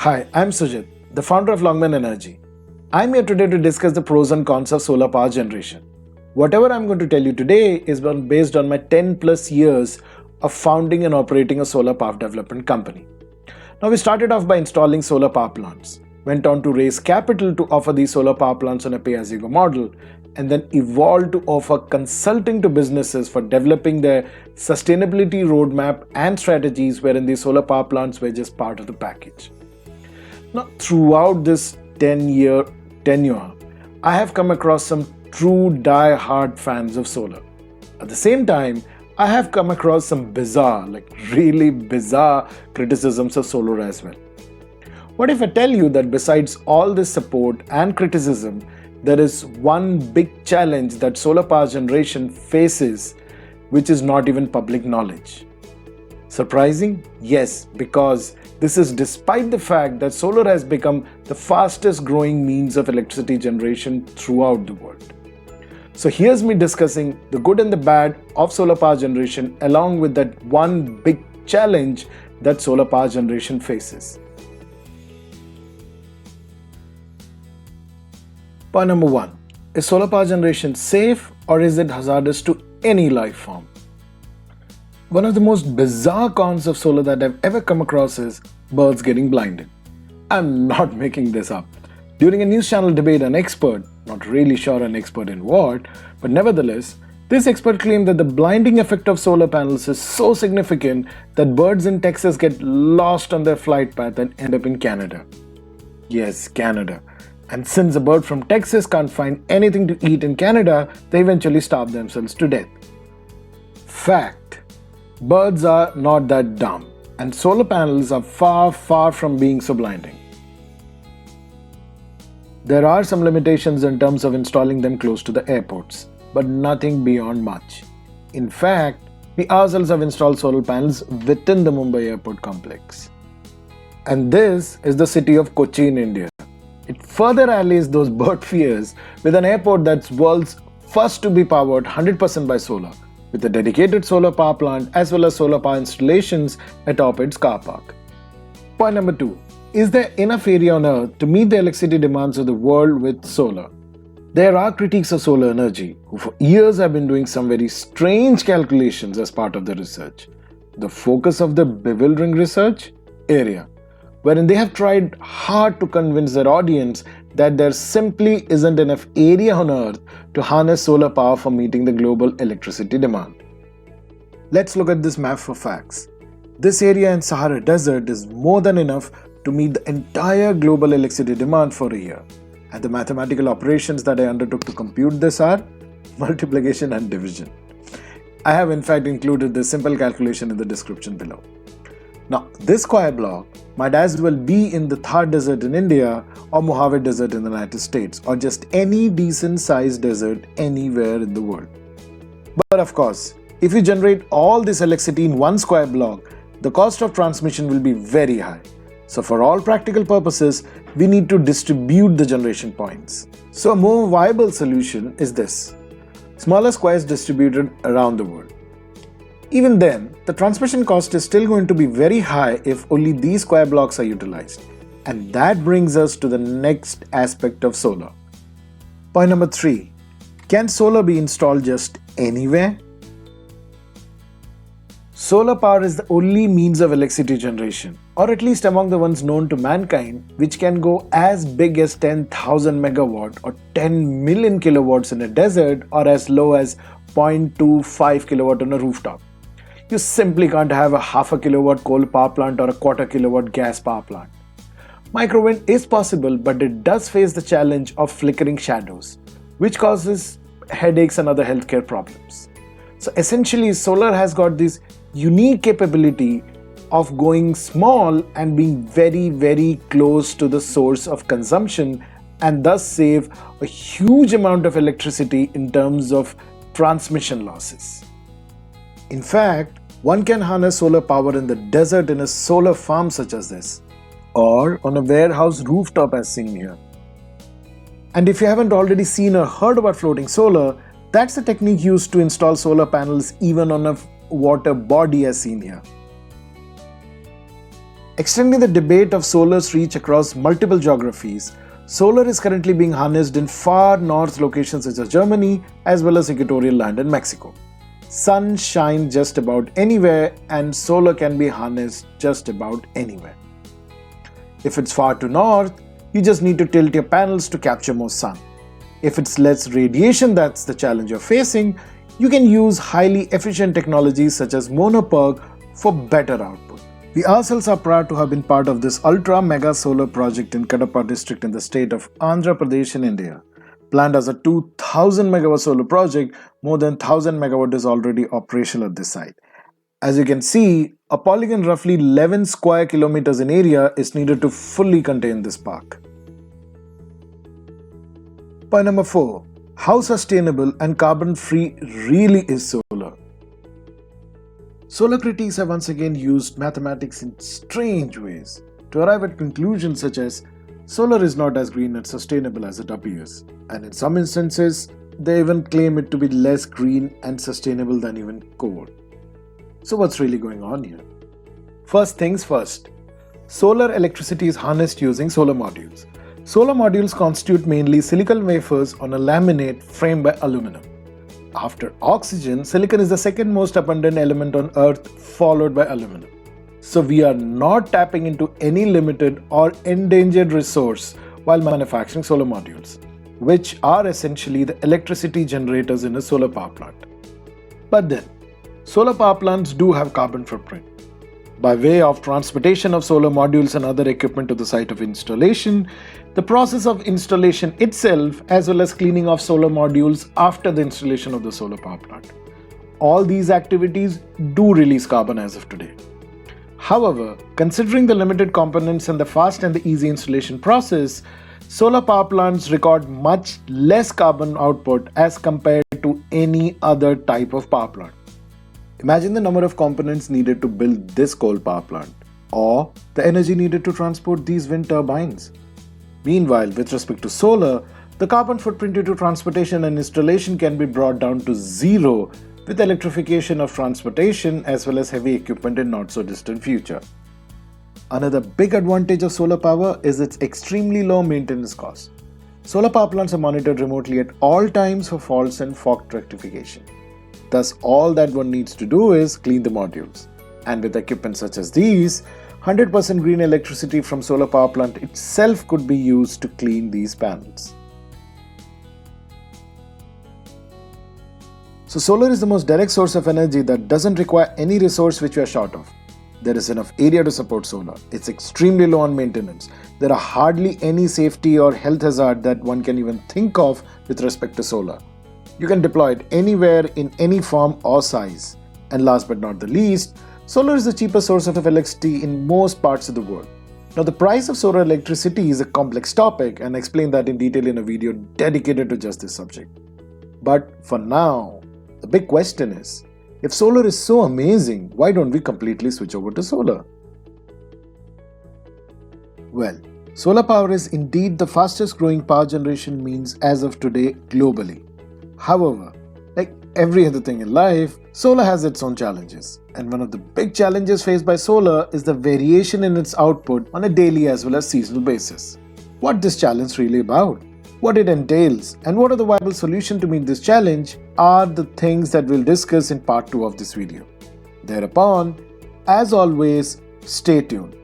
Hi, I'm Sujith, the founder of Longman Energy. I'm here today to discuss the pros and cons of solar power generation. Whatever I'm going to tell you today is based on my 10 plus years of founding and operating a solar power development company. Now, we started off by installing solar power plants, went on to raise capital to offer these solar power plants on a pay-as-you-go model, and then evolved to offer consulting to businesses for developing their sustainability roadmap and strategies wherein these solar power plants were just part of the package. Now, throughout this 10-year tenure, I have come across some true die-hard fans of solar. At the same time, I have come across some bizarre, really bizarre criticisms of solar as well. What if I tell you that besides all this support and criticism, there is one big challenge that solar power generation faces, which is not even public knowledge? Surprising? Yes, because this is despite the fact that solar has become the fastest growing means of electricity generation throughout the world. So here's me discussing the good and the bad of solar power generation along with that one big challenge that solar power generation faces. Point number 1. Is solar power generation safe or is it hazardous to any life form? One of the most bizarre cons of solar that I've ever come across is birds getting blinded. I'm not making this up. During a news channel debate, an expert, not really sure an expert in what, but nevertheless, this expert claimed that the blinding effect of solar panels is so significant that birds in Texas get lost on their flight path and end up in Canada. Yes, Canada. And since a bird from Texas can't find anything to eat in Canada, they eventually starve themselves to death. Fact. Birds are not that dumb, and solar panels are far, far from being so blinding. There are some limitations in terms of installing them close to the airports, but nothing beyond much. In fact, we ourselves have installed solar panels within the Mumbai airport complex. And this is the city of Kochi in India. It further allays those bird fears with an airport that's world's first to be powered 100% by solar, with a dedicated solar power plant as well as solar power installations atop its car park. Point number 2. Is there enough area on Earth to meet the electricity demands of the world with solar? There are critics of solar energy who for years have been doing some very strange calculations as part of the research. The focus of the bewildering research? Area, wherein they have tried hard to convince their audience that there simply isn't enough area on Earth to harness solar power for meeting the global electricity demand. Let's look at this map for facts. This area in Sahara desert is more than enough to meet the entire global electricity demand for a year. And the mathematical operations that I undertook to compute this are multiplication and division. I have in fact included this simple calculation in the description below. Now, this square block might as well be in the Thar Desert in India or Mojave Desert in the United States or just any decent sized desert anywhere in the world. But of course, if you generate all this electricity in one square block, the cost of transmission will be very high. So for all practical purposes, we need to distribute the generation points. So a more viable solution is this: smaller squares distributed around the world. Even then, the transmission cost is still going to be very high if only these square blocks are utilized. And that brings us to the next aspect of solar. Point number 3. Can solar be installed just anywhere? Solar power is the only means of electricity generation, or at least among the ones known to mankind, which can go as big as 10,000 megawatt or 10 million kilowatts in a desert or as low as 0.25 kilowatt on a rooftop. You simply can't have a half a kilowatt coal power plant or a quarter kilowatt gas power plant. Microwind is possible, but it does face the challenge of flickering shadows, which causes headaches and other healthcare problems. So essentially, solar has got this unique capability of going small and being very, very close to the source of consumption and thus save a huge amount of electricity in terms of transmission losses. In fact, one can harness solar power in the desert in a solar farm such as this, or on a warehouse rooftop as seen here. And if you haven't already seen or heard about floating solar, that's the technique used to install solar panels even on a water body as seen here. Extending the debate of solar's reach across multiple geographies, solar is currently being harnessed in far north locations such as Germany as well as equatorial land in Mexico. Sun shines just about anywhere and solar can be harnessed just about anywhere. If it's far to north, you just need to tilt your panels to capture more sun. If it's less radiation that's the challenge you're facing, you can use highly efficient technologies such as mono-PERC for better output. We ourselves are proud to have been part of this ultra mega solar project in Kadapa district in the state of Andhra Pradesh in India. Planned as a 2000 megawatt solar project, more than 1000 megawatt is already operational at this site. As you can see, a polygon roughly 11 square kilometers in area is needed to fully contain this park. Point number 4. How sustainable and carbon-free really is solar? Solar critics have once again used mathematics in strange ways to arrive at conclusions such as solar is not as green and sustainable as it appears, and in some instances, they even claim it to be less green and sustainable than even coal. So what's really going on here? First things first, solar electricity is harnessed using solar modules. Solar modules constitute mainly silicon wafers on a laminate framed by aluminum. After oxygen, silicon is the second most abundant element on Earth, followed by aluminum. So we are not tapping into any limited or endangered resource while manufacturing solar modules, which are essentially the electricity generators in a solar power plant. But then, solar power plants do have carbon footprint. By way of transportation of solar modules and other equipment to the site of installation, the process of installation itself as well as cleaning of solar modules after the installation of the solar power plant. All these activities do release carbon as of today. However, considering the limited components and the fast and the easy installation process, solar power plants record much less carbon output as compared to any other type of power plant. Imagine the number of components needed to build this coal power plant, or the energy needed to transport these wind turbines. Meanwhile, with respect to solar, the carbon footprint due to transportation and installation can be brought down to zero with electrification of transportation as well as heavy equipment in not so distant future. Another big advantage of solar power is its extremely low maintenance cost. Solar power plants are monitored remotely at all times for faults and fault rectification. Thus, all that one needs to do is clean the modules. And with equipment such as these, 100% green electricity from solar power plant itself could be used to clean these panels. So solar is the most direct source of energy that doesn't require any resource which we are short of. There is enough area to support solar. It's extremely low on maintenance. There are hardly any safety or health hazard that one can even think of with respect to solar. You can deploy it anywhere in any form or size. And last but not the least, solar is the cheapest source of electricity in most parts of the world. Now the price of solar electricity is a complex topic and I explain that in detail in a video dedicated to just this subject. But for now, the big question is, if solar is so amazing, why don't we completely switch over to solar? Well, solar power is indeed the fastest growing power generation means as of today globally. However, like every other thing in life, solar has its own challenges. And one of the big challenges faced by solar is the variation in its output on a daily as well as seasonal basis. What this challenge really about? What it entails and what are the viable solutions to meet this challenge are the things that we'll discuss in part 2 of this video. Thereupon, as always, stay tuned.